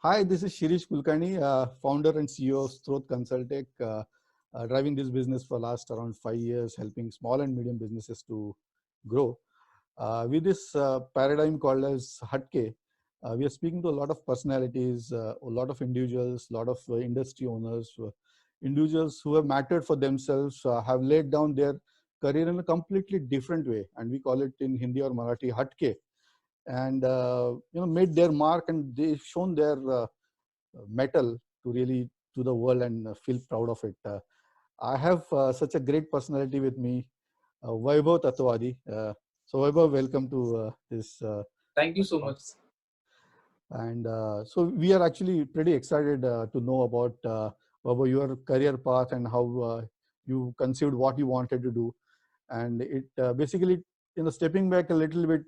Hi, this is Shirish Kulkarni, founder and CEO of Stroth Consultech, driving this business for last around 5 years, helping small and medium businesses to grow. With this paradigm called as Hatke, we are speaking to a lot of personalities, a lot of individuals, a lot of industry owners, individuals who have mattered for themselves, have laid down their career in a completely different way, and we call it in Hindi or Marathi Hatke, and made their mark, and they've shown their metal to really to the world and feel proud of it. I have such a great personality with me, Vaibhav Tatwadi. So Vaibhav, welcome to this. Thank you so Talk. much. And so we are actually pretty excited to know about Vaibhav, your career path and how you conceived what you wanted to do. And it basically, stepping back a little bit,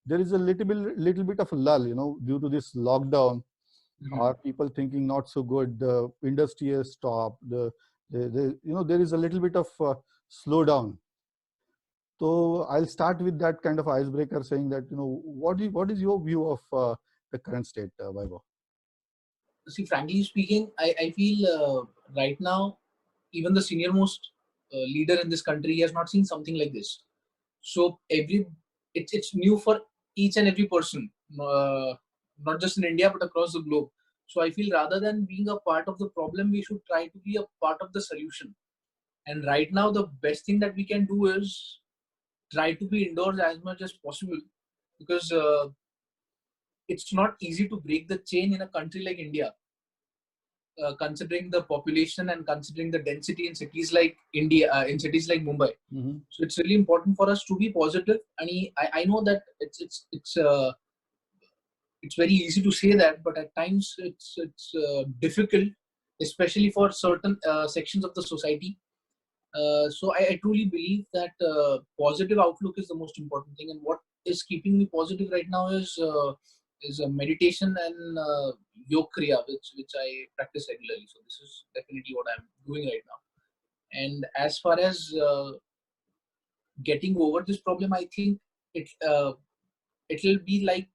there is a little bit of a lull, due to this lockdown. Are people thinking not so good? The industry has stopped. There is a little bit of slowdown. So I'll start with that kind of icebreaker, saying that what is your view of the current state, Vaibhav? See, frankly speaking, I feel right now, even the senior most leader in this country has not seen something like this. So it's new for each and every person, not just in India but across the globe. So I feel rather than being a part of the problem, we should try to be a part of the solution. And right now, the best thing that we can do is try to be indoors as much as possible, because it's not easy to break the chain in a country like India, considering the population and considering the density in cities like India, in cities like Mumbai. Mm-hmm. So it's really important for us to be positive. And I know that it's very easy to say that, but at times it's difficult, especially for certain sections of the society. So I truly believe that positive outlook is the most important thing, and what is keeping me positive right now is a meditation and yoga kriya, which I practice regularly. So this is definitely what I'm doing right now. And as far as getting over this problem, I think it'll be like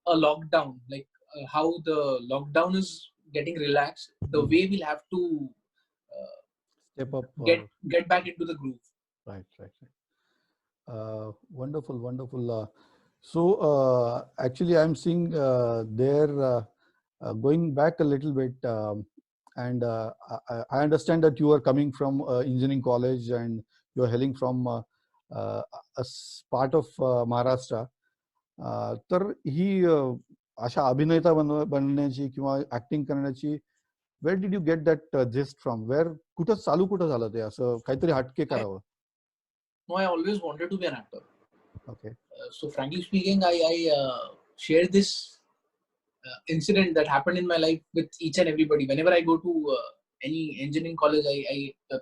a lockdown, like how the lockdown is getting relaxed. The way we'll have to Step up. get back into the groove. Right. Wonderful, wonderful. So actually, I'm seeing there, going back a little bit, and I understand that you are coming from engineering college and you're hailing from part of Maharashtra. तर ही अशा अभिनेता बनण्याची किंवा acting करण्याची where did you get that zest from? कुठं झालं ते असं काहीतरी हटके करावं? No, I always wanted to be an actor. Okay. So frankly speaking, I share this incident that happened in my life with each and everybody. Whenever I go to any engineering college,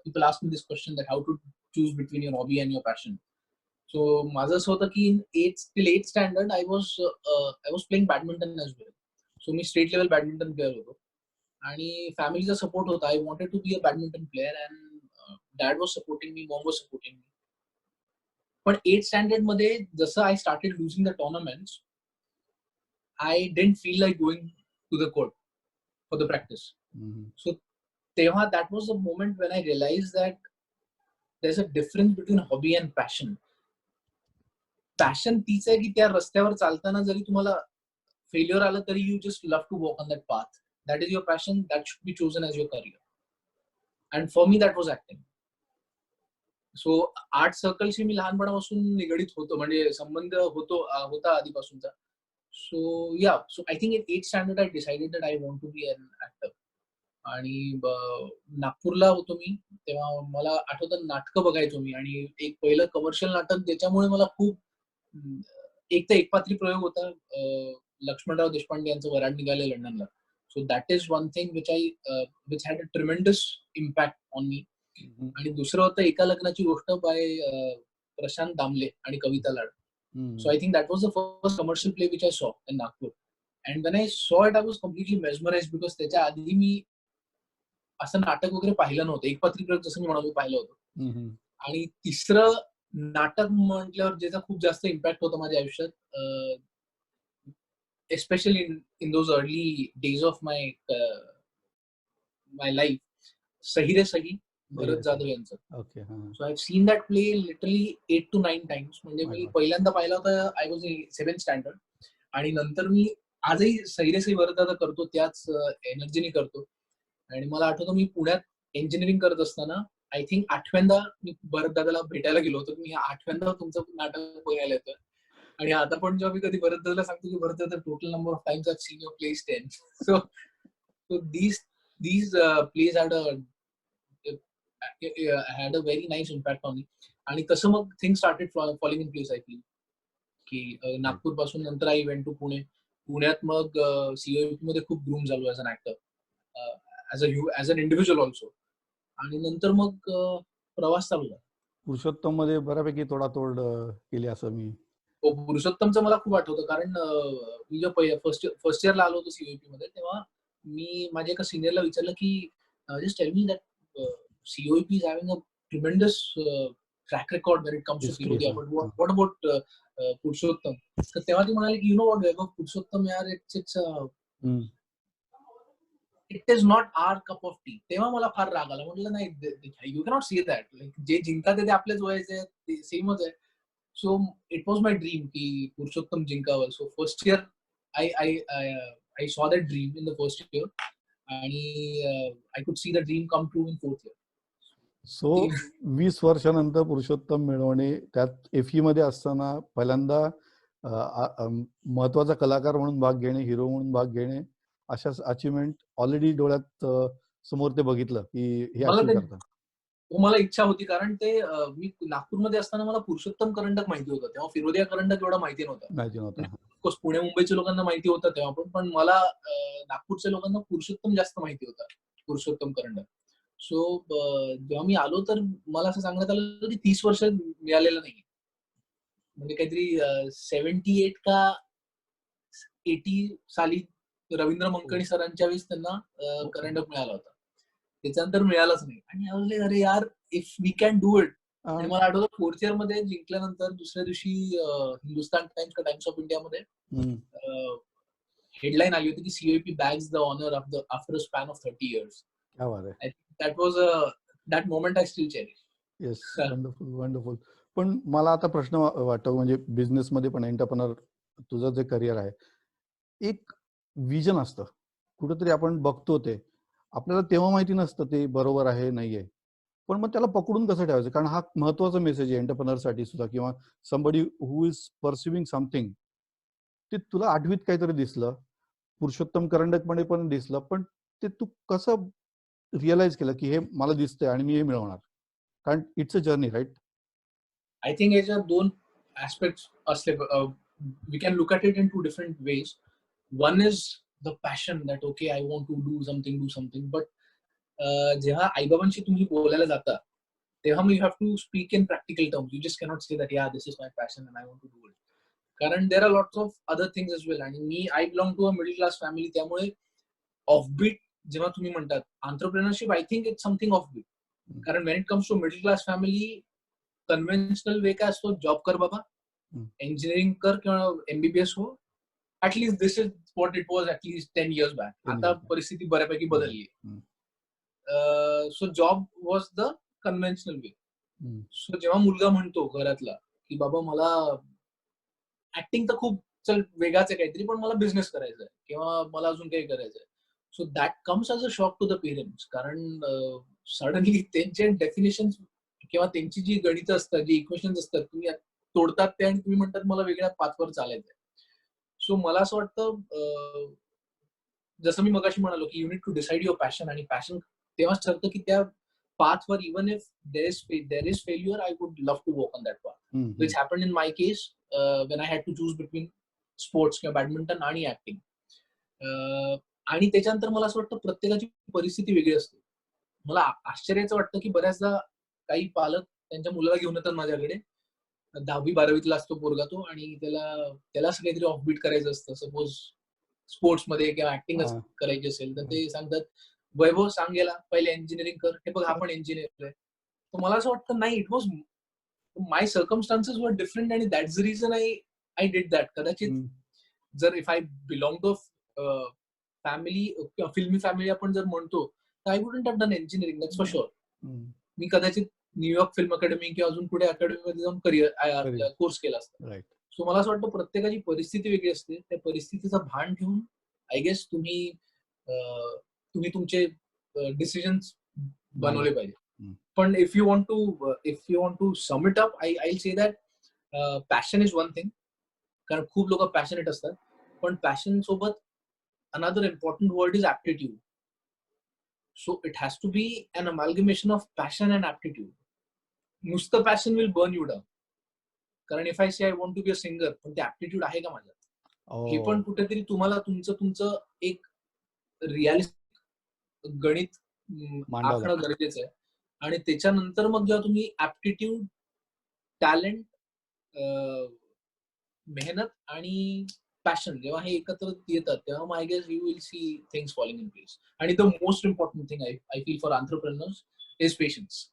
people ask me this question, that how to choose between your hobby and your passion. So माझं असं होतं की in 8th standard I was playing badminton as well. So me state level badminton player होतो आणि फॅमिलीचा support होता. I wanted to be a badminton player, and dad was supporting me, mom was supporting me. पण 8th standard मध्ये जसं I started losing the tournaments, I didn't feel like going to the court for the practice. So तेव्हा that was the moment when I realized that there's a difference between hobby and passion. Passion तीच आहे की त्या रस्त्यावर चालताना जरी तुम्हाला failure आलं तरी you just love to walk on that path. That is your passion. That should be chosen as your career. And for me that was acting. So art सर्कलशी मी लहानपणापासून निगडीत होतो, म्हणजे संबंध होता आधीपासूनचा. So I think in 8th standard I decided that I want to be an actor. आणि नागपूरला होतो मी तेव्हा. मला आठवतं नाटकं बघायचो मी, आणि एक पहिलं कमर्शियल नाटक ज्याच्यामुळे मला खूप, एक तर एकपात्री प्रयोग होता, लक्ष्मणराव देशपांडे यांचं वराड निघाले लंडनला. So that is one thing which had a tremendous impact on me. आणि दुसरं होतं एका लग्नाची गोष्ट बाय प्रशांत दामले आणि Kavita Lad. So I think that was the first commercial play which I saw in Nagpur. And when I saw it I was completely mesmerized, because त्याच्या आधी मी असं नाटक वगैरे पाहिलं नव्हतं. एकपात्री प्रयोग जसं मी म्हणालो पाहिलं होतं. आणि तिसरं नाटक म्हटल्यावर ज्याचा खूप जास्त इम्पॅक्ट होता माझ्या आयुष्यात, especially in those early days of my life, Sahi Re Sahi, Bharat Jadhav यांचं. Okay. So I've seen that play literally 8 to 9 times. म्हणजे मी पहिल्यांदा पाहिला होता I was in 7th standard, आणि नंतर मी आजही सही रे सही भरत दादा करतो, त्याच एनर्जीने करतो. आणि मला आठवतं मी पुण्यात इंजिनिअरिंग करत असताना आय थिंक 8व्यांदा मी भरत दादाला भेटायला गेलो होतो. मी 8व्यांदा तुमचं नाटक बघायला येतोय. आणि आता पण जेव्हा मी कधी भरत दादाला सांगतो की भरत दादा total number of times I've seen your plays 10. So these plays had a very nice impact on me. आणि तसं मग things started falling in place. I feel की नागपूर पासून नंतर आय वेंट टू पुणे. पुण्यात मग सीओपी मध्ये खूप ग्रूम झालो as an actor, as an individual also. आणि नंतर मग प्रवास चालू झाला. पुरुषोत्तम मध्ये बऱ्यापैकी तोडातोड केली असं मी. पुरुषोत्तमचं मला खूप आठवतं, कारण मी जेव्हा फर्स्ट इयरला आलो होतो सीओपी मध्ये, तेव्हा मी माझ्या एका सिनियरला विचारलं की just tell me that COP is having a tremendous track record when it comes to Firodiya, but what about Purushottam? तर तेव्हा ती म्हणाली की you know what Vaibhav, Purushottam यार it is not our cup of tea. तेव्हा मला फार राग आला. म्हटलं नाही, यू कॅनॉट सी दॅट. जे जिंकतात ते आपल्याच वयाचे आहेत, सेमच आहे. So it was my dream की Purushottam जिंकावं. So first year I saw that dream in the first year, आणि I could see the dream come true in 4th year. So 20 वर्षानंतर पुरुषोत्तम मिळवणे, त्यात एफई मध्ये असताना पहिल्यांदा महत्वाचा कलाकार म्हणून भाग घेणे, हिरो म्हणून भाग घेणे, अशा अचिव्हमेंट ऑलरेडी डोळ्यात समोर ते बघितलं की हे अचीव्ह करतात. मला इच्छा होती, कारण ते मी नागपूरमध्ये असताना मला पुरुषोत्तम करंडक माहिती होतं. तेव्हा फिरोदिया करंडक एवढा माहिती नव्हता. पुणे मुंबईच्या लोकांना माहिती होतं तेव्हा पण मला नागपूरच्या लोकांना पुरुषोत्तम जास्त माहिती होता, पुरुषोत्तम करंडक. सो जेव्हा मी आलो तर मला असं सांगण्यात आलं की 30 वर्ष मिळालेलं नाही. म्हणजे काहीतरी 78 का 80 साली रवींद्र मंकणी सरांच्या वेळेस त्यांना करंडक मिळाला होता. त्याच्यानंतर मिळालंच नाही. आणि अरे यार, if we can do it. आणि मला आठवतं 4th इयर मध्ये जिंकल्यानंतर दुसऱ्या दिवशी हिंदुस्तान टाइम्स का टाइम्स ऑफ इंडिया मध्ये हेडलाईन आली होती की COP bags the honour after a span of 30 years. That moment I still cherish. Yes, wonderful wonderful. पण मला आता प्रश्न वाटतो, म्हणजे बिझनेस मध्ये पण एंटरप्रेनर तुझं जे करिअर आहे, एक विजन असतं कुठेतरी, आपण बघतो ते आपल्याला तेव्हा माहिती नसतं ते बरोबर आहे नाहीये, पण मग त्याला पकडून कसं ठेवायचं? कारण हा महत्वाचा मेसेज आहे एंटरप्रेनर साठी सुद्धा, किंवा समबडी हु इज परसिव्हिंग समथिंग. ते तुला 8वीत काहीतरी दिसलं, पुरुषोत्तम करंडक मध्ये पण दिसलं, पण ते तू कसं रिअलाइज केलं की हे मला दिसतंय आणि मी हे मिळवणार? कारण it's a journey, right? I think याच्या 2 ऍस्पेक्ट्स असले. We can look at it in 2 different ways. One is the passion, that okay I want to do something. But जेव्हा आईबाबांशी तुम्ही बोलायला जाता, तेव्हा you have to speak in practical terms. You just cannot say that yeah this is my passion and I want to do it. कारण there are lots of other things as well. आणि I belong to a middle class family, त्यामुळे offbeat जेव्हा तुम्ही म्हणतात entrepreneurship, I think it's something offbeat. कारण when it comes to middle class family, conventional way काय असतो, job कर बाबा, इंजिनिअरिंग कर किंवा MBBS हो. At least this is what it was at least 10 years back. आता परिस्थिती बऱ्यापैकी बदलली आहे. So job was the conventional way. So जेव्हा मुलगा म्हणतो घरातला की बाबा मला ऍक्टिंग तर खूप चल वेगळाच आहे काहीतरी, पण मला बिझनेस करायचा आहे किंवा मला अजून काही करायचं आहे, so that comes as a shock to the parents. कारण सडनली त्यांचे डेफिनेशन किंवा त्यांची जी गणितं असतात, जी इक्वेशन्स असतात, तुम्ही तोडतात ते आणि तुम्ही म्हणतात मला वेगळ्या पाथवर चालायचं आहे. सो मला असं वाटतं, जसं मी मगाशी म्हणालो की you need to decide your passion. आणि पॅशन तेव्हाच ठरतं की त्या पाथवर, even if there is failure, I would love to walk on that path. Which happened in my case when I had to choose between sports किंवा badminton आणि acting. आणि त्याच्यानंतर मला असं वाटतं प्रत्येकाची परिस्थिती वेगळी असते. मला आश्चर्याचं वाटतं की बऱ्याचदा काही पालक त्यांच्या मुलाला घेऊन येतात माझ्याकडे, 10वी 12वीतला असतो पोरगा तो, आणि त्याला असं काहीतरी ऑफबीट करायचं असतं, सपोज स्पोर्ट्समध्ये किंवा ऍक्टिंगच करायची असेल, तर ते सांगतात वैभव सांग गेला पहिले इंजिनिअरिंग कर. हे बघ हा पण इंजिनिअर आहे. तर मला असं वाटतं नाही, it was my circumstances were different, आणि that's the reason I did that. कदाचित जर if I belong to family, filmy family आपण जर म्हणतो, तर I wouldn't have done engineering, that's for sure. मी कदाचित न्यूयॉर्क फिल्म अकॅडमी किंवा अजून पुढे अकॅडमीमध्ये जाऊन करिअर कोर्स केला असता. राईट. सो मला असं वाटतं प्रत्येकाची परिस्थिती वेगळी असते. त्या परिस्थितीचं भान ठेवून आय गेस तुम्ही तुमचे डिसिजन्स बनवले पाहिजे. पण if you want to sum it up, I say that passion is one thing. कारण खूप लोक पॅशनेट असतात, पण पॅशन सोबत another important word is aptitude. So it has to be an amalgamation of passion and aptitude. नुसतं passion will burn you down. कारण if I say I want to be a singer, पण ते aptitude आहे का माझ्यात, हे पण कुठेतरी तुम्हाला तुमचं एक रिअलिस्टिक गणित आखणं गरजेचं आहे. आणि त्याच्यानंतर मग जेव्हा तुम्ही ऍप्टिट्यूड, टॅलेंट, मेहनत आणि पॅशन जेव्हा हे एकत्र येतात, तेव्हा I guess you will see things falling in place. आणि the most important thing I feel for entrepreneurs is patience.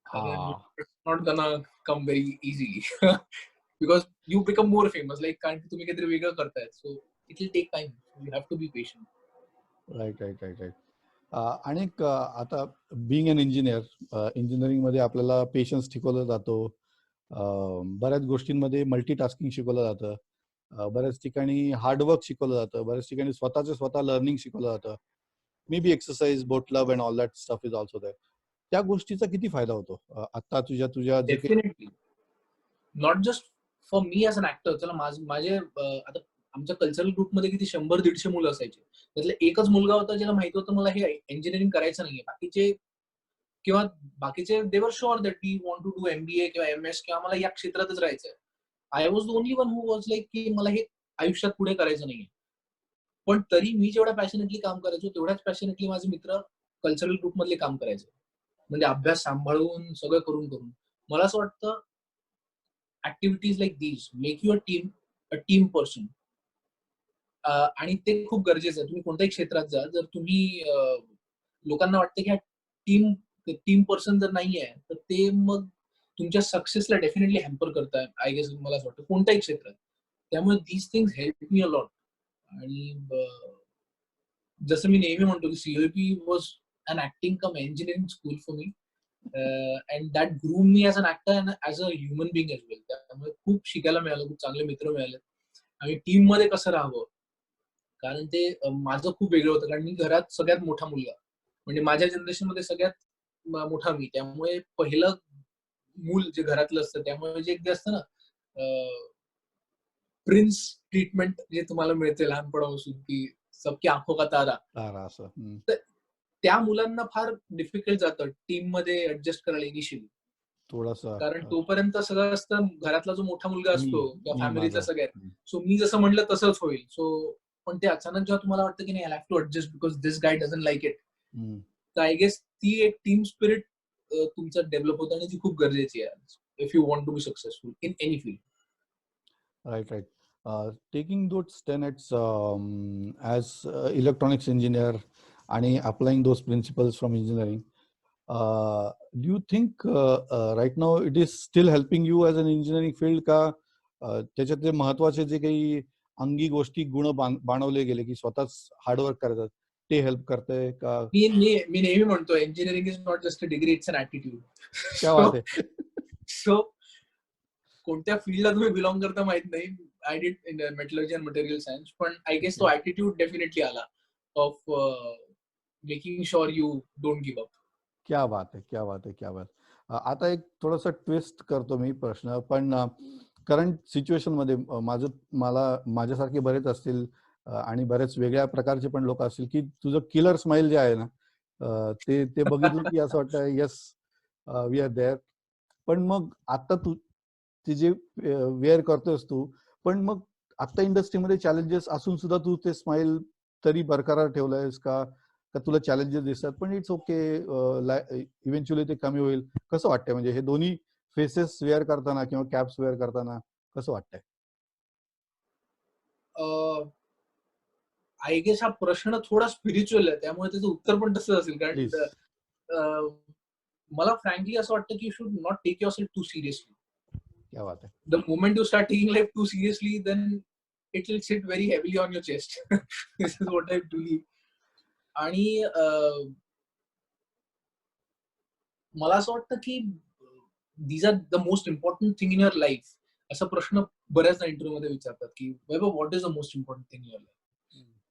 It's not gonna come very easily because you become more famous. Like, कारण तुम्ही काहीतरी वेगळं करताय, so it will take time. You have to be patient. Right. आणि आता Bing अन engineer, engineering मध्ये आपल्याला patience शिकवलं जातो, बऱ्याच गोष्टींमध्ये मल्टीटास्किंग शिकवलं जातं, बऱ्याच ठिकाणी हार्डवर्क शिकवलं जातं, बऱ्याच ठिकाणी स्वतः लर्निंग शिकवलं जातं. Maybe exercise, boat club and all that stuff is also there. त्या गोष्टीचा किती फायदा होतो आता तुझ्या definitely not just for me as an actor. चला माझे आता आमच्या कल्चरल ग्रुपमध्ये किती 100-150 मुलं असायचे. त्यातले एकच मुलगा होता ज्याला माहिती होतं मला हे इंजिनिअरिंग करायचं नाहीये. बाकीचे they were sure that we want to do MBA किंवा MS किंवा मला या क्षेत्रातच राहायचंय. I was the only one who was like की मला हे आयुष्यात पुढे करायचं नाहीये. पण तरी मी जेवढ्या पॅशनेटली काम करायचो, तेवढ्याच पॅशनेटली माझे मित्र कल्चरल ग्रुपमधले काम करायचे. म्हणजे अभ्यास सांभाळून सगळं करून मला असं वाटतं activities like these make you a team person. आणि ते खूप गरजेचं आहे. तुम्ही कोणत्याही क्षेत्रात जा, जर तुम्ही लोकांना वाटतं की टीम पर्सन जर नाहीये, तर ते मग तुमच्या सक्सेसला डेफिनेटली हॅम्पर करताय, आय गेस. मला असं वाटतं कोणत्याही क्षेत्रात. त्यामुळे these things help me a lot. आणि जसं मी नेहमी म्हणतो की COEP was an acting cum engineering school for me. And that groom me as an actor and as a human being as well. त्यामुळे खूप शिकायला मिळालं, खूप चांगले मित्र मिळाले. आणि टीम मध्ये कसं राहावं, कारण ते माझं खूप वेगळं होतं. कारण मी घरात सगळ्यात मोठा मुलगा, म्हणजे माझ्या जनरेशन मध्ये सगळ्यात मोठा मी. त्यामुळे पहिलं मूल जे घरातलं असतं, त्यामुळे जे एकदा असतं ना प्रिन्स ट्रीटमेंट जे तुम्हाला मिळते लहानपणापासून, की सबकी आंखों का तारा, तर त्या मुलांना फार डिफिकल्ट जातं टीम मध्ये ऍडजस्ट करायला इनिशियली. थोडासा, कारण तोपर्यंत सगळं असतं घरातला जो मोठा मुलगा असतो किंवा फॅमिलीचा सगळ्यात. सो मी जसं म्हणलं तसंच होईल. सो पण ते अचानक जेव्हा तुम्हाला वाटतं की नाही, I have to adjust because this guy doesn't like it, तर आय गेस ती एक टीम स्पिरिट तुमचं डेव्हलप होतं आणि ती खूप गरजेची आहे if you want to be successful in any field. Right. Taking those tenets as electronics engineer and applying those principles from engineering, do you think right now it is still helping you as an engineering field का त्याच्यातले महत्वाचे जे काही अंगी गोष्टी गुण बाणवले गेले की स्वतःच हार्डवर्क करतात, ते हेल्प करते का? मी नेहमी म्हणतो engineering is not just a degree, it's an attitude. क्या बात आहे. सो कोणत्या फील्डला तुम्ही बिलॉंग करता माहित नाही. I did in metallurgy and material science, पण आय गेस तो ऍटिट्यूड डेफिनेटली आला of making sure you don't give up. क्या बात आहे. आता एक थोडासा ट्विस्ट करतो मी प्रश्न, पण करंट सिच्युएशन मध्ये माझ्यासारखे बरेच असतील आणि बरेच वेगळ्या प्रकारचे पण लोक असतील की तुझं किलर स्माइल जे आहे ना, ते बघितलं की असं वाटतं येस वी आर देअर. पण मग आता तू ते जे वेअर करतोस तू, पण मग आता इंडस्ट्रीमध्ये चॅलेंजेस असून सुद्धा तू ते स्माइल तरी बरकरार ठेवलंयस का तुला चॅलेंजेस दिसतात पण इट्स ओके, इव्हेंच्युअली ते कमी होईल? कसं वाटतंय, म्हणजे हे दोन्ही फेसेस वेअर करताना किंवा कॅप्स वेअर करताना कसं वाटतंय? आय गेस हा प्रश्न थोडा स्पिरिच्युअल आहे, त्यामुळे त्याचं उत्तर पण तसं असेल. कारण मला फ्रँकली असं वाटतं की you should not take yourself too seriously. क्या बात आहे. The moment you start taking life too seriously, then it will sit very heavily on your chest. This is what I believe. आणि मला असं वाटतं की these are the most important thing in your life. असा प्रश्न बऱ्याचदा interview मध्ये विचारतात की वैभव, what is the most important thing in your life?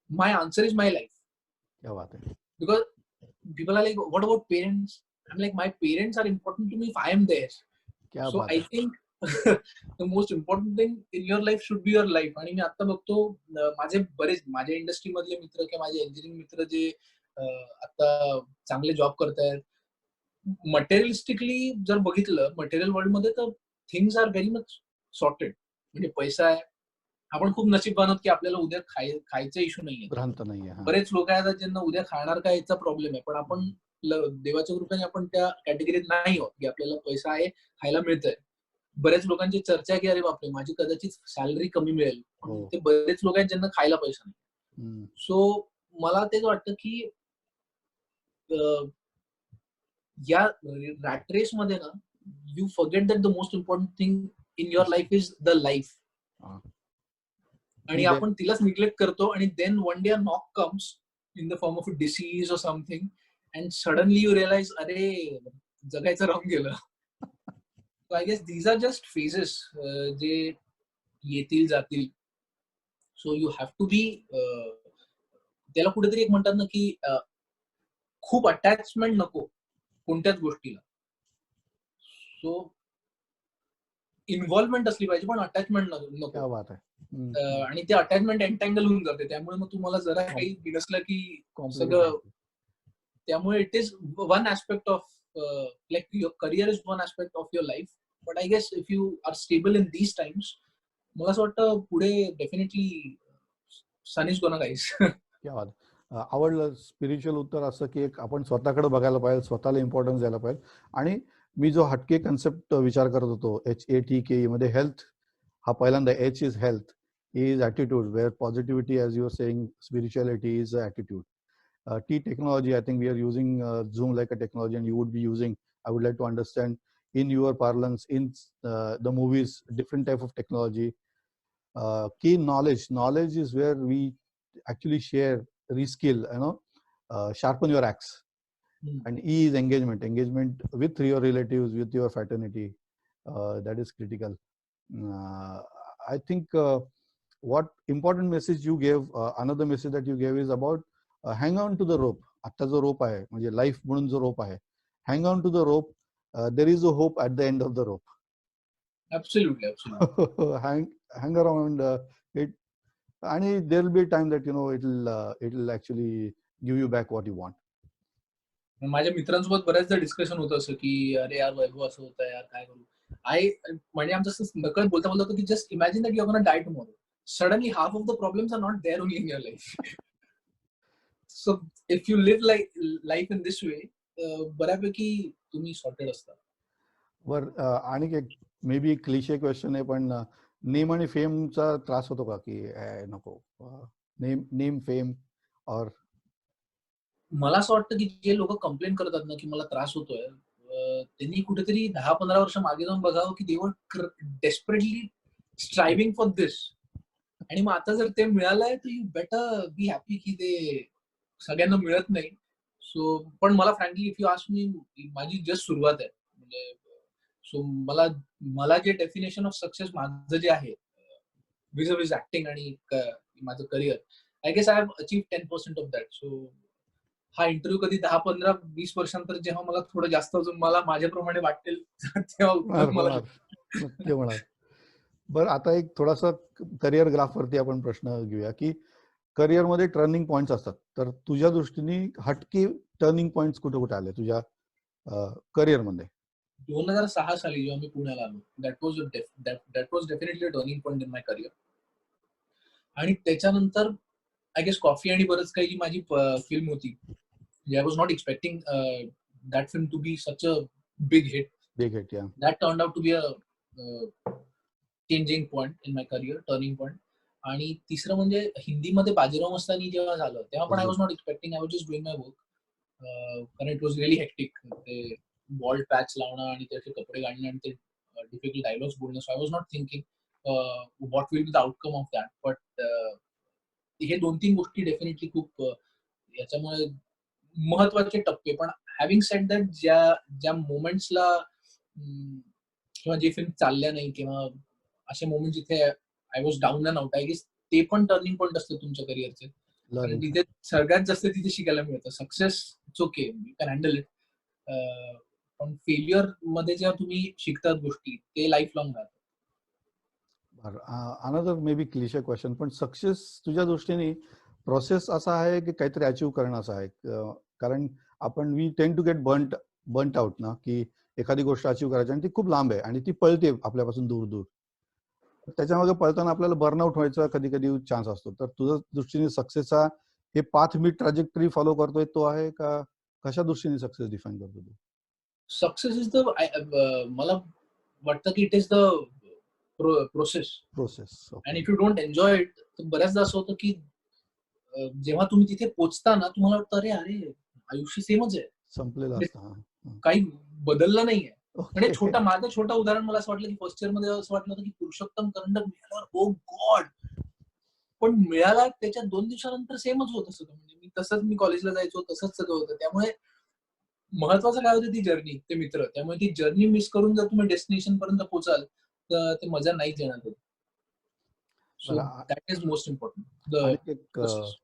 My answer is my life. क्या बात है. Because people are like, what about parents? I'm like, my parents are important to me if I am there. क्या So बात I है. think the most important thing in your life should be your life. आणि मी आता बघतो माझे बरेच माझ्या industry मधले मित्र किंवा माझे इंजिनिअरिंग मित्र जे आता चांगले जॉब करतायत, मटेरियलिस्टिकली जर बघितलं मटेरियल वर्ल्ड मध्ये तर things are very much sorted. म्हणजे पैसा आहे, आपण खूप नशीबवान आहोत की आपल्याला उद्या खायचा इश्यू नाहीये. भ्रांत नाहीये. बरेच लोक आहेत ज्यांना उद्या खाणार काय याचा प्रॉब्लेम आहे, पण आपण देवाच्या कृपेने आपण त्या कॅटेगरीत नाही आहोत की आपल्याला पैसा आहे, खायला मिळतंय. बऱ्याच लोकांची चर्चा आहे की अरे बापरे माझी कदाचित सॅलरी कमी मिळेल, पण ते बरेच लोक आहेत ज्यांना खायला पैसा नाही. सो मला तेच वाटतं की या रॅट रेस मध्ये ना you forget that the most important thing in your life is the life. आणि आपण तिलाच निग्लेक्ट करतो आणि then one day a knock comes in the form of a disease or something and suddenly you realise अरे जगायचं राहून गेलं. So I guess these are just phases जे येतील जातील. So you have to be त्याला कुठेतरी एक म्हणतात ना की खूप अटॅचमेंट नको कोणत्याच गोष्टीला. सो इन्व्हॉल्वमेंट असली पाहिजे पण अटॅचमेंट नको. आणि ते अटॅचमेंट एंटँगल होऊन जाते, त्यामुळे मग तुम्हाला जरा काही बिनसलं की सगळं. त्यामुळे it is one aspect of like your career is one aspect of your life. But I guess if you are stable in these times, मला असं वाटतं पुढे definitely sun is gonna rise. आवडलं स्पिरिच्युअल उत्तर असं की एक आपण स्वतःकडे बघायला पाहिजे, स्वतःला इम्पॉर्टन्स द्यायला पाहिजे. आणि मी जो हटके कन्सेप्ट विचार करत होतो HATKE मध्ये हेल्थ हा पहिल्यांदा H is health, E is attitude, where positivity, as you were saying, spirituality is attitude. T, technology. I think we are using Zoom like a technology, and you would be using. I would like to understand in your parlance, in the movies, different type of technology. Key knowledge. Knowledge is where we actually share, reskill, sharpen your axe. And E is engagement. Engagement with your relatives, with your fraternity. That is critical. I think what important message you gave, another message that you gave is about hang on to the rope. आता जो rope आहे म्हणजे life म्हणून जो rope आहे, hang on to the rope. There is a hope at the end of the rope. Absolutely, absolutely. hang around it, and there will be a time that it will actually give you back what you want. माझ्या मित्रांसोबत बऱ्याचदा discussion होतं असं की अरे यार वैभव असं होतं यार, काय करू. म्हणजे आमचं नकळत बोलता होतं की just imagine that you are gonna die tomorrow. Suddenly half of the problems are not there only in your life. So if you live life in this way, बऱ्यापैकी तुम्ही सॉर्टेड असता. आणि एक मे बी क्लिशे क्वेश्चन आहे, पण name आणि फेमचा त्रास होतो का की नको नेम फेम? और मला असं वाटतं की जे लोक कंप्लेन करतात ना की मला त्रास होतोय, त्यांनी कुठेतरी 10-15 वर्ष मागे जाऊन बघावं की दे वर डेस्परेटली स्ट्रायव्हिंग फॉर दिस. आणि मग आता जर ते मिळालंय तर यू बेटर बी हॅपी की ते सगळ्यांना मिळत नाही. सो पण मला frankly if you ask me, माझी जस्ट सुरुवात आहे. म्हणजे सो मला जे डेफिनेशन ऑफ सक्सेस माझं जे आहे विज विज ऍक्टिंग आणि माझं career, I guess I have achieve 10% of that. So हा इंटरव्ह्यू कधी 10-15-20 वर्षांतर जेव्हा मला थोडं जास्त अजून मला माझ्याप्रमाणे वाटेल तेव्हा मला नक्की म्हणा. बरं, आता एक थोडासा करिअर ग्राफ वरती आपण प्रश्न घेऊया की करिअर मध्ये टर्निंग पॉइंट्स असतात, तर तुझ्या दृष्टीने हटके टर्निंग पॉइंट्स कुठे कुठे आले तुझ्या करिअर मध्ये? 2006 साली जेव्हा मी पुण्याला आलो, that was definitely a turning point in my career. आणि त्याच्यानंतर आय गेस कॉफी आणि बरंच काही जी माझी फिल्म होती, I was not expecting that film to be such a big hit. That turned out to be a changing point in my career, turning point. आणि तिसरं म्हणजे हिंदीमध्ये बाजीराव मस्तानी जेव्हा झालं तेव्हा पण I was not expecting, I was just doing my work. कारण it was really hectic. ते बॉल्ड पॅच लावणं आणि त्याचे कपडे घालणं आणि ते डिफिकल्ट डायलॉग्स बोलणं. So I was not thinking. What will be the outcome of that. But हे 2-3 गोष्टी डेफिनेटली खूप याच्यामुळे महत्वाचे टप्पे. पण हॅव्हिंग सेड दॅट ज्या मोमेंट्सला किंवा जे फिल्म चालल्या नाही किंवा असे मोमेंट जिथे I was down and out, I guess ते पण टर्निंग पॉईंट असतं तुमच्या करिअरचे. कारण लर्निंग. तिथे सगळ्यात जास्त तिथे शिकायला मिळतं. Success it's okay, you can handle it. पण फेल्युअर मध्ये जेव्हा तुम्ही शिकतात गोष्टी ते लाईफ लॉंग राहतात. Another may be cliché question, पण सक्सेस तुझ्या दृष्टीने प्रोसेस असा आहे की काहीतरी अचीव्ह करणं असं आहे? कारण आपण we tend to get burnt out ना, की एखादी गोष्ट अचीव्ह करायची आणि ती खूप लांब आहे आणि ती पळते आपल्यापासून दूर दूर. त्याच्यामागे पळताना आपल्याला बर्नआउट व्हायचा कधी कधी चान्स असतो. तर तुझ्या दृष्टीने सक्सेसचा हे पाथ मी ट्रॅजेक्टरी फॉलो करतोय तो आहे का? कशा दृष्टीने सक्सेस डिफाईन करतो तू? सक्सेस इज द मला वाटतं की it is the process. Process. And okay. If you don't enjoy it, तर बऱ्याचदा असं होतं की जेव्हा तुम्ही तिथे पोहोचता ना, तुम्हाला वाटतं अरे अरे आयुष्य सेमच आहे. संपलेलं म्हणजे असतं. हा. काही बदललं नाहीये. म्हणजे ओके. माझं छोटं उदाहरण मला असं वाटलं की फर्स्ट इयर मध्ये असं वाटलं होतं की पुरुषोत्तम करंडक मिळाल्यावर ओ गॉड, पण मिळाला त्याच्या 2 दिवसानंतर सेमच होतं सगळं. म्हणजे मी कॉलेजला जायचो, तसंच सगळं होतं. त्यामुळे महत्वाचं काय होतं ती जर्नी, ते मित्र. त्यामुळे ती जर्नी मिस करून जर तुम्ही डेस्टिनेशन पर्यंत पोहोचाल, तर ते मजा नाहीच येणार कधी. सो बरं. That is most important, the आणखी एक प्रोसेस.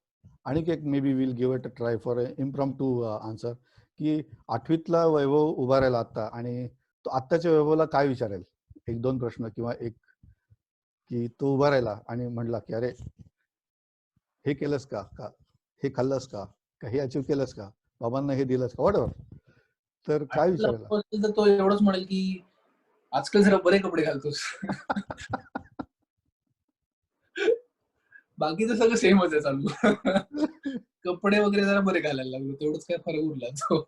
आणखी एक may be will give it a try for impromptu answer, की 8वीतला वैभव उभा राहिला आता आणि तो आत्ताच्या वैभवला काय विचारेल? 1-2 प्रश्न किंवा एक, की तो उभा राहिला आणि म्हणला की अरे हे केलंस का? का हे खाल्लंस का? का हे अचीव्ह केलंस का? बाबांना हे दिलंस का? व्हॉटएव्हर. तर काय 8वीला विचारायला? तर तो एवढंच म्हणेल की आजकाल जरा बरे कपडे घालतोस. बाकीचं सगळं सेमच आहे चालू. कपडे वगैरे जरा बरे घालायला लागलो. तेवढंच काय फरक उरला तो.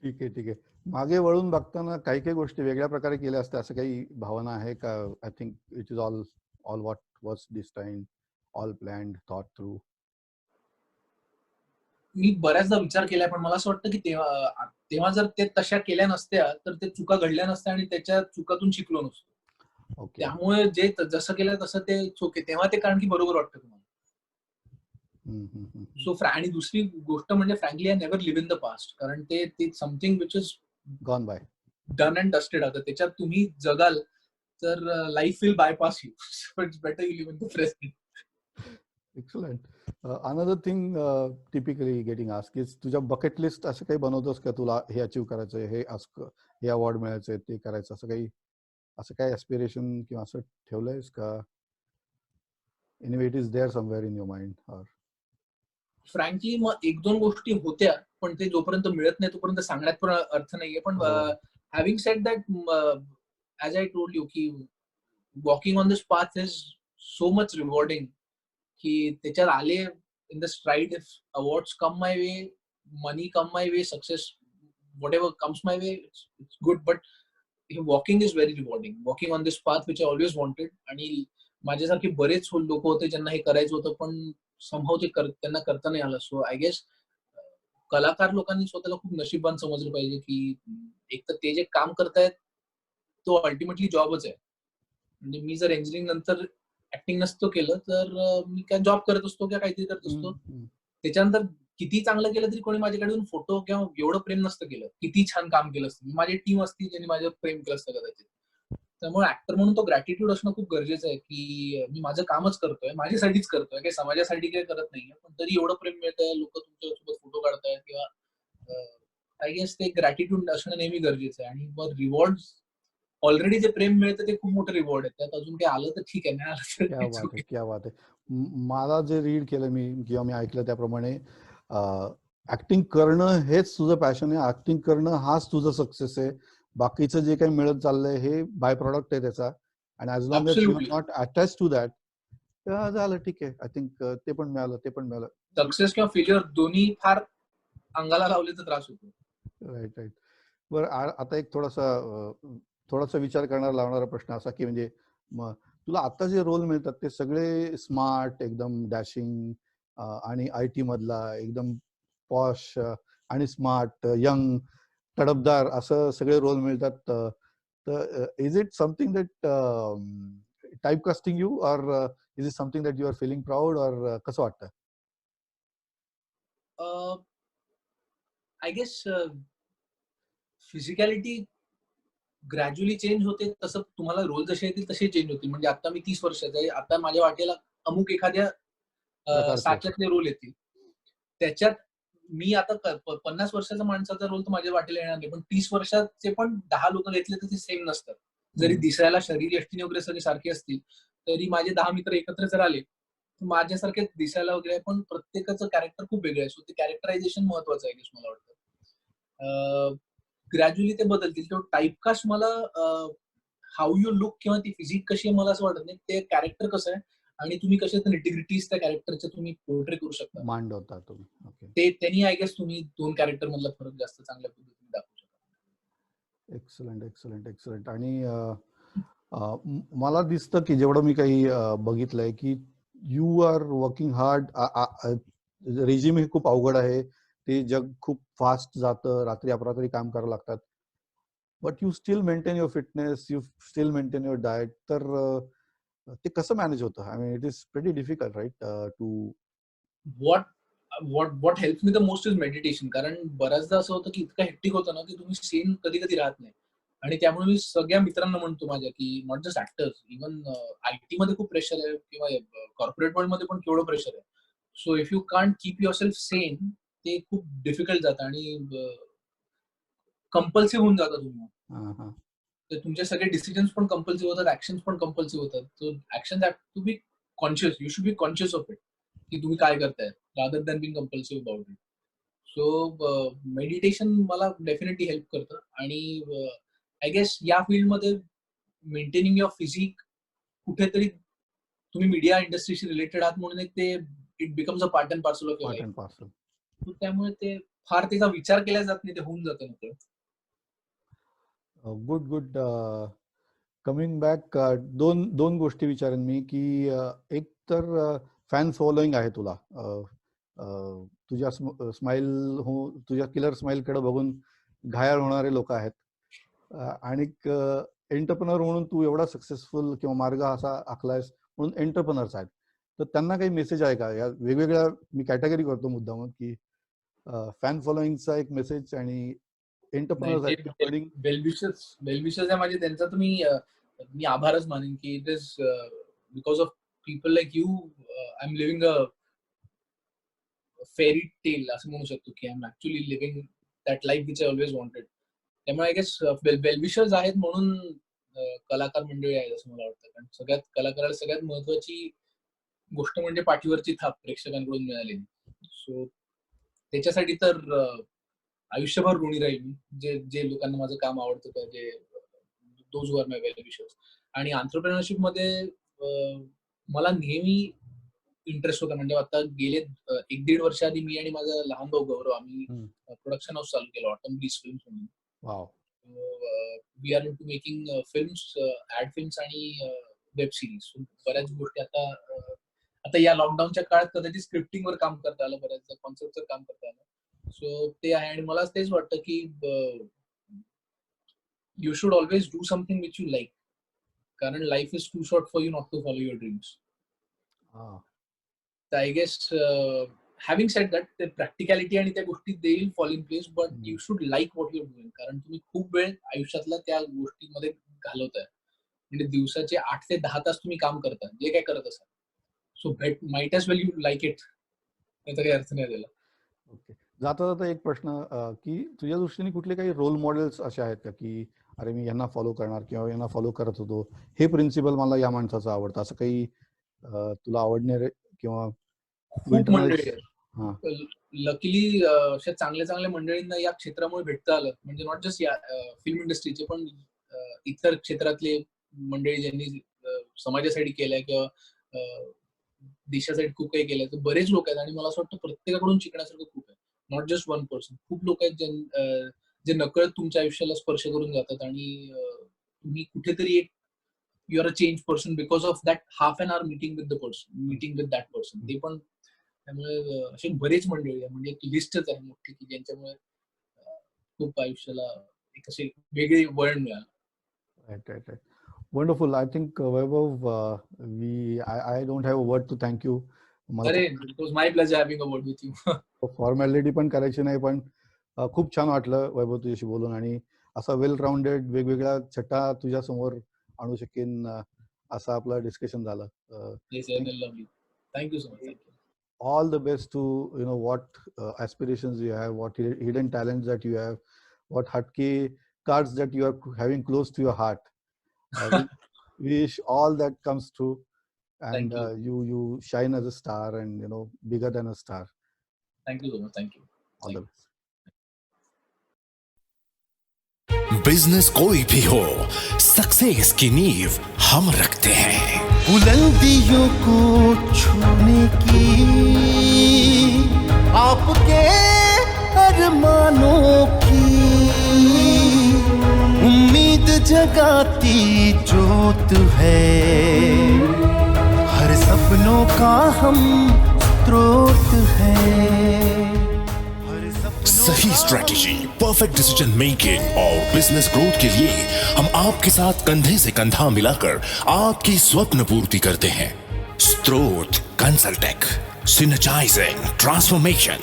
ठीक आहे, ठीक आहे. मागे वळून बघताना काही काही गोष्टी वेगळ्या प्रकारे केल्या असत्या असं काही भावना आहे का? I think it is all all what was destined, all planned, thought through. मी बऱ्याचदा विचार केलाय, पण मला असं वाटतं की तेव्हा जर ते तशा केल्या नसत्या, तर ते चुका घडल्या नसत्या आणि त्याच्या चुकातून शिकलो नसतो. ओके. त्यामुळे जसं केलं तसं ते चुके तेव्हा ते कारण की बरोबर वाटतं तुम्हाला. सो आणि दुसरी गोष्ट म्हणजे frankly I never live in the past. कारण ते something which is gone by. Done and dusted. आता त्याच्यात तुम्ही जगाल तर life will bypass you. So it's better you live in the present. Excellent. Another thing typically getting ask is, तुझ्या bucket list असं काही बनवतोस का? तुला हे अचीव्ह करायचंय, हे अवॉर्ड मिळायचंय, ते करायचं, असं काही एस्पिरेशन किंवा असं ठेवलंयस का? Anyway it is there somewhere in your mind or? Frankly मग 1-2 गोष्टी होत्या, पण ते जोपर्यंत मिळत नाही तोपर्यंत सांगण्यात पण अर्थ नाहीये. पण बरोबर. Having said that, as I told you की walking on this path is so much rewarding, की त्याच्यात आले in the stride, if awards come my way, money come my way, success whatever comes my way, it's good. But walking is very rewarding. Walking on this path which I always wanted. आणि माझ्यासारखे बरेच लोक होते ज्यांना हे करायचं होतं, पण समहाऊ त्यांना करता नाही आलं. सो आय गेस कलाकार लोकांनी स्वतःला खूप नशीबवान समजलं पाहिजे, की एक तर ते जे काम करतायत तो अल्टिमेटली जॉबच आहे. म्हणजे मी जर इंजिनिअरिंग नंतर ऍक्टिंग नसतो केलं, तर मी काय जॉब करत असतो किंवा काहीतरी करत असतो. त्याच्यानंतर किती चांगलं केलं तरी कोणी माझ्याकडे येऊन फोटो किंवा एवढं प्रेम नसतं केलं. किती छान काम केलं असतं, माझी टीम असती ज्यांनी माझ्यावर प्रेम केलं असतं कदाचित. त्यामुळे ऍक्टर म्हणून तो ग्रॅटिट्यूड असणं खूप गरजेचं आहे, की मी माझं कामच करतोय, माझ्यासाठीच करतोय, काही समाजासाठी काही करत नाहीये. पण तरी एवढं प्रेम मिळतंय, लोक तुमच्यासोबत फोटो काढतायत किंवा आय गेस ते ग्रॅटिट्यूड असणं नेहमी गरजेचं आहे. आणि मग रिवॉर्ड, ऑलरेडी जे प्रेम मिळतं ते खूप मोठं रिवॉर्ड आहे. त्यात अजून काही आलं तर ठीक आहे, नाही आलं तर क्या इट्स बात आहे, ओके. क्या बात आहे. मला जे रीड केलं मी किंवा मी ऐकलं त्याप्रमाणे ऍक्टिंग करणं हेच तुझं पॅशन आहे. ऍक्टिंग करणं हाच तुझं सक्सेस आहे. बाकीचं जे काही मिळत चाललंय हे बाय प्रॉडक्ट आहे त्याचा. आणि as long as you are absolutely. Not attach to that, झालं ठीक आहे. आय थिंक ते पण मिळालं, ते पण मिळालं. सक्सेस किंवा फेल्युअर दोन्ही फार अंगाला लावले तर त्रास होतो. Right, right. बरं, आता एक थोडासा विचार करणारा लावणारा प्रश्न असा, की म्हणजे मग तुला आता जे रोल मिळतात ते सगळे स्मार्ट, एकदम डॅशिंग आणि IT मधला एकदम पॉश आणि स्मार्ट, यंग, तडफदार असं सगळे रोल मिळतात. Is it something that typecasting you, or is it something that you are feeling proud, or कसं वाटतं? आय गेस फिजिकॅलिटी ग्रॅज्युअली चेंज होते, तसं तुम्हाला रोल जसे येतील तसे चेंज होतील. म्हणजे आता मी 30 वर्षाचा आहे. आता माझ्या वाटेला अमुक एखाद्या प्रकारचे. साच्यातले रोल येतील. त्याच्यात मी आता 50 वर्षाचा माणसाचा रोल तर माझ्या वाटेला येणार नाही, पण 30 वर्षाचे पण 10 लोक घेतले तर ते सेम नसतात. जरी दिसायला शरीर यष्टीने वगैरे सगळे सारखे असतील, तरी माझे 10 मित्र एकत्र जर आले, तर माझ्यासारखे दिसायला वगैरे, पण प्रत्येकाचं कॅरेक्टर खूप वेगळं आहे. सो ते कॅरेक्टरायझेशन महत्वाचं आहे गेस मला वाटतं. ग्रॅज्युअली ते बदलतील. तो टाईपकास्ट मला हाऊ यू लुक किंवा ती फिजिक कशी आहे मला असं वाटत नाही. ते कॅरेक्टर कसं आहे आणि तुम्ही कसे इंटिग्रिटीज त्या कॅरेक्टरच्या तुम्ही पोर्ट्रे करू शकता, मांडवता तुम्ही. ओके. ते त्यांनी आय गेस तुम्ही दोन कॅरेक्टर मधला फरक जास्त चांगल्या पद्धतीने दाखवू शकता. Excellent, excellent, excellent. आणि मला दिसतं की जेवढं मी काही बघितलंय की you are working hard. Resume हे खूप अवघड आहे, ते जग खूप फास्ट जातं, रात्री अपरात्री काम करावं लागतात, but you still maintain your fitness, you still maintain your diet. तर ते कसं मॅनेज होतं? I mean it is pretty difficult right too. What help me the most is meditation. कारण बऱ्याचदा असं होतं की इतकं हेक्टिक होतं ना की तुम्ही सेम कधी कधी राहत नाही. आणि त्यामुळे मी सगळ्या मित्रांना म्हणतो माझ्या की not just actors, even IT मध्ये खूप प्रेशर आहे किंवा कॉर्पोरेट वर्ल्ड मध्ये पण केवढं प्रेशर आहे. So if you can't keep your self Sen, ते खूप डिफिकल्ट जातं आणि कंपल्सिव्ह होऊन जातं तुम्ही. तर तुमचे सगळे डिसिजन्स पण कंपल्सिव्ह होतात, ऍक्शन्स पण कंपल्सिव्ह होतात. So action to be conscious, you should be conscious of it की तुम्ही काय करताय, rather than being compulsive about it. So meditation मला डेफिनेटली हेल्प करतं. आणि आय गेस या फील्डमध्ये मेंटेनिंग युअर फिजिक कुठेतरी तुम्ही मीडिया इंडस्ट्रीशी रिलेटेड आहात म्हणून एक ते it becomes a part and parcel of your life. त्यामुळे ते फार त्याचा विचार केला जात नाही, ते होऊन जातं नंतर. Good good. कमिंग बॅक, दोन गोष्टी विचारेन मी की एक तर फॅन फॉलोईंग आहे तुला. तुझ्या तुझ्या किलर स्माइलकडे बघून घायाळ होणारे लोक आहेत, आणि एंटरप्रेनर म्हणून तू एवढा सक्सेसफुल किंवा मार्ग असा आखलायस म्हणून एंटरप्रेनर्स आहेत, तर त्यांना काही मेसेज आहे का? या वेगवेगळ्या मी कॅटेगरी करतो मुद्दामून की फॅन फॉलोईंगचा एक मेसेज आणि एंटरप्रेनर्स वेलविशर्स आहे माझे, त्यांचा मी आभारच मानेन की it is because of people like you I am living a fairy tale असं म्हणू शकतो की I am actually living that life which I always wanted. त्यामुळे आय गेस वेलविशर्स आहेत म्हणून कलाकार मंडळी आहेत असं मला वाटतं. कारण सगळ्यात कलाकाराला सगळ्यात महत्वाची गोष्ट म्हणजे पाठीवरची थाप प्रेक्षकांकडून मिळालेली. सो त्याच्यासाठी तर आयुष्यभर ऋणी राहील मी, जे जे लोकांना माझं काम आवडतं का, जे those were my well wishers. आणि एंटरप्रेन्योरशिप मध्ये मला नेहमी इंटरेस्ट होता. म्हणजे आता गेले 1-1.5 वर्ष आधी मी आणि माझा लहान भाऊ गौरव आम्ही प्रोडक्शन हाऊस चालू केलं, ऑटम ब्रीज फिल्म्स म्हणून. We are into making films, ad films आणि वेब सिरीज. बऱ्याच गोष्टी आता या लॉकडाऊनच्या काळात कदाचित स्क्रिप्टिंग वर काम करता आलं, बऱ्याच कॉन्सेप्टवर काम करता आलं. सो ते आहे. आणि मला तेच वाटतं की you should always do something which you like, कारण life is too short for you not to follow your dreams. I guess having said that, ते प्रॅक्टिकॅलिटी आणि त्या गोष्टी they will fall in place, but you should like what you are doing. कारण तुम्ही खूप वेळ आयुष्यातला त्या गोष्टीमध्ये घालवताय. म्हणजे दिवसाचे 8 ते 10 तास तुम्ही काम करता, जे काय करत असाल. So might as well you like it. त्याचा काही अर्थ नाही त्याला. ओके. जाता जाता एक प्रश्न की तुझ्या दृष्टीने कुठले काही रोल मॉडेल्स असे आहेत का की अरे मी यांना फॉलो करणार किंवा यांना फॉलो करत होतो, हे प्रिन्सिपल मला या माणसाचं आवडतं, असं काही तुला आवडणारे किंवा खूप मंडळी आहेत. लकीली अशा चांगल्या चांगल्या मंडळींना या क्षेत्रामुळे भेटता आलं. म्हणजे नॉट जस्ट या फिल्म इंडस्ट्रीचे, पण इतर क्षेत्रातले मंडळी ज्यांनी समाजासाठी केलंय किंवा देशासाठी खूप काही केलंय, तर बरेच लोक आहेत. आणि मला असं वाटतं प्रत्येकाकडून शिकण्यासारखं खूप आहे. Not just one person. खूप लोक आहेत जे नकळत तुमच्या आयुष्याला स्पर्श करून जातात. आणि तुम्ही कुठेतरी एक you are a change person because of that half an hour meeting with that person. ते पण त्यामुळे अशी बरीच मंडळी आहे. म्हणजे एक लिस्टच आहे मोठी की ज्यांच्यामुळे खूप आयुष्याला एक असे वेगळे वळण मिळालं. Right. Wonderful. I think Vaibhav, I don't have a word to thank you. मला अरे it was my pleasure having a word with you. Formality पण करायची नाही, पण खूप छान वाटलं वैभव तुझ्याशी बोलून, आणि असा वेल राऊंडेड वेगवेगळ्या छटा तुझ्या समोर आणू शकेन असं आपलं डिस्कशन झालं. Yes, lovely. Thank you so much. Thank you. All the best to what aspirations you have, what hidden talents that you have, what Hatke cards that you are having close to your heart. We wish all that comes true, and you shine as a star, and bigger than a star. Thank you so much. Thank you. All the best. Business कोई भी हो, success की नींव हम रखते हैं। बुलंदियों को छूने की आपके अरमानों की उम्मीद जगाती जोत है, हर सपनों का हम स्रोत है। सही स्ट्रेटेजी, परफेक्ट डिसीजन मेकिंग और बिजनेस ग्रोथ के लिए हम आपके साथ कंधे से कंधा मिलाकर आपकी स्वप्न पूर्ति करते हैं। स्त्रोत कंसल्टेक, सिनर्जाइजिंग ट्रांसफॉर्मेशन।